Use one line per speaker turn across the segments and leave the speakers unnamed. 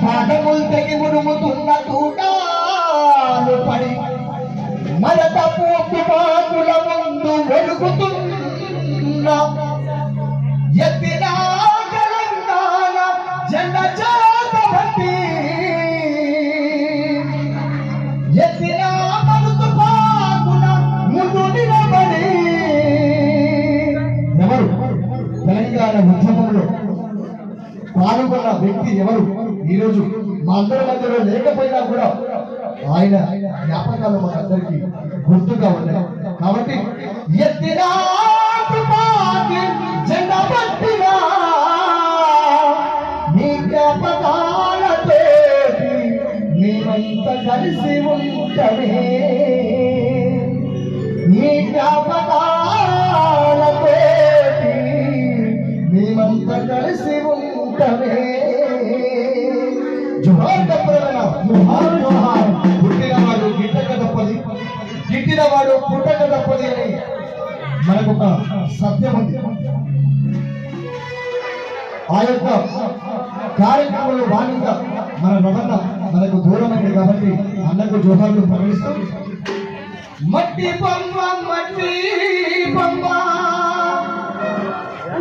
భాగములు తెగి మునుముతున్న తూటాలు పడి మరత పూర్తి బాకుల ముందు వెలుగుతున్న ఎత్తిన తెలంగాణ జెండ చేతబట్టి ఎత్తిన మరుతు పాకుల ముందు నిలబడి ఎవరు తెలంగాణ ఉద్యమంలో పాల్గొన్న వ్యక్తి ఎవరు ఈరోజు మా అందరి మధ్యలో లేకపోయినా కూడా ఆయన జ్ఞాపకాలు మనందరికీ గుర్తుగా ఉన్నాయి. కాబట్టి ఎత్తిన జెండా పట్టినా మీ జ్ఞాపకాలతో మేమంతా కలిసి ఉంటామే. మీ జ్ఞాపకాలతో మేమంతా కలిసి ఉంటామే. పుట్టినవాడు గిట్టక తప్పది, గిట్టినవాడు పుట్టక తప్పది అని మనకు ఒక సత్యం ఉంది. ఆ యొక్క కార్యక్రమంలో భాగంగా మన రవణ మనకు దూరమైంది కాబట్టి అన్నకు జోహార్లు ప్రకటిస్తూ మట్టి బొమ్మ మట్టి బొమ్మ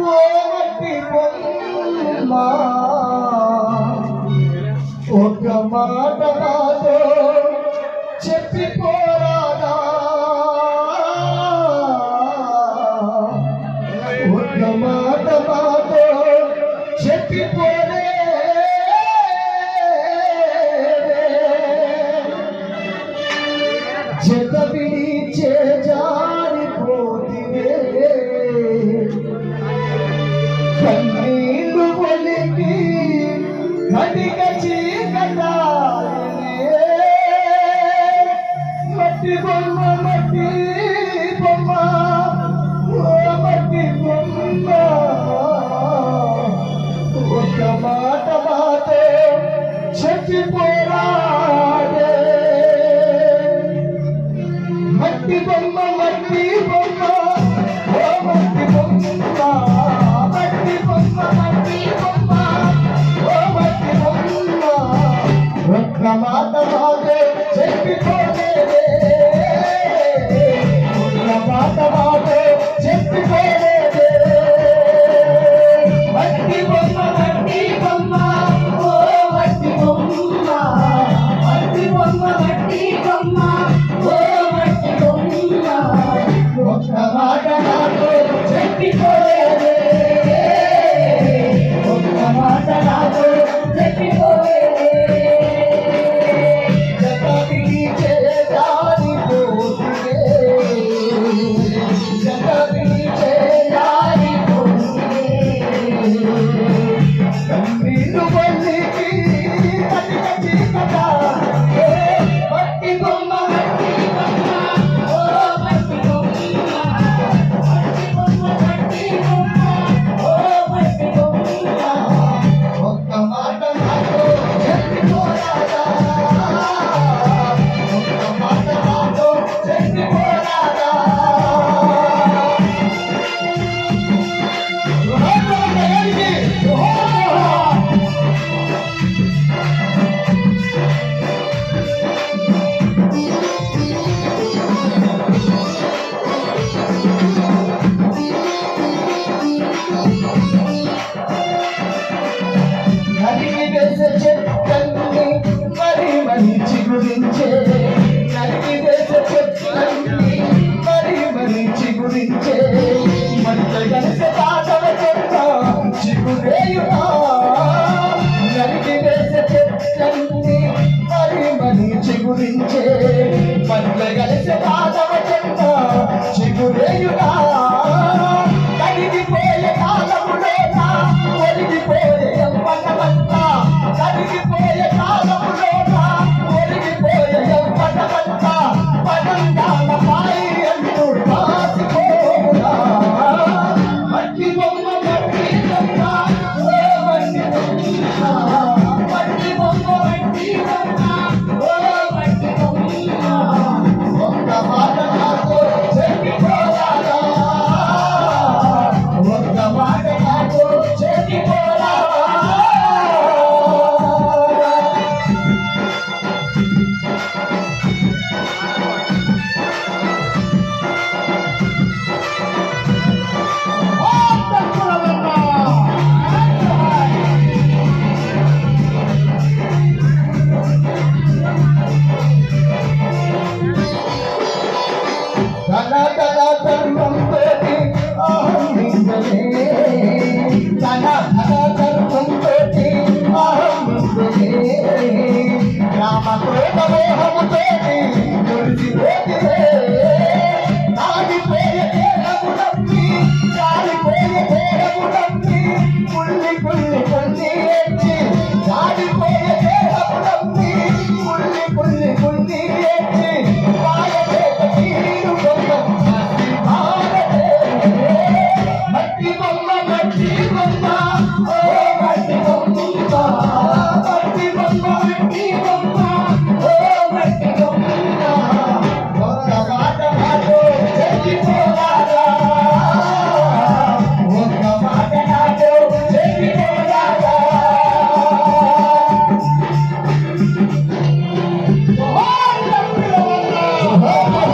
ఓ మట్టి బొమ్మ ఒక మాట నాతో చెప్పిపోరాదా, ఒక మాట నాతో చెప్పిపోలే జత విడిచే జారిపోతివే కన్నీళ్ళు ఒలికి కటిక మట్టి బొమ్మ మట్టి బొమ్మ ఓ మట్టి బొమ్మ ఒక మాట మాతో చెప్పిపోరాడే. మట్టి బొమ్మ మట్టి బొమ్మ ఓ మట్టి బొమ్మ మట్టి బొమ్మ మట్టి బొమ్మ ఓ మట్టి బొమ్మ ఒక్క మాట మాతో చెప్పిపోలే, ఒక్క మాట మాతో చెప్పిపోలే. మట్టి బొమ్మ మట్టి బొమ్మ ఓ మట్టి బొమ్మ మట్టి బొమ్మ మట్టి బొమ్మ ఓ మట్టి బొమ్మ ఒక్క మాట మాతో చెప్పిపోలే, ఒక్క మాట మాతో చెప్పిపోలే. చిగురించే పట్ల కలిసి పాదవ చెంత చిగురేయుగా కడిగిపోయే కాలములో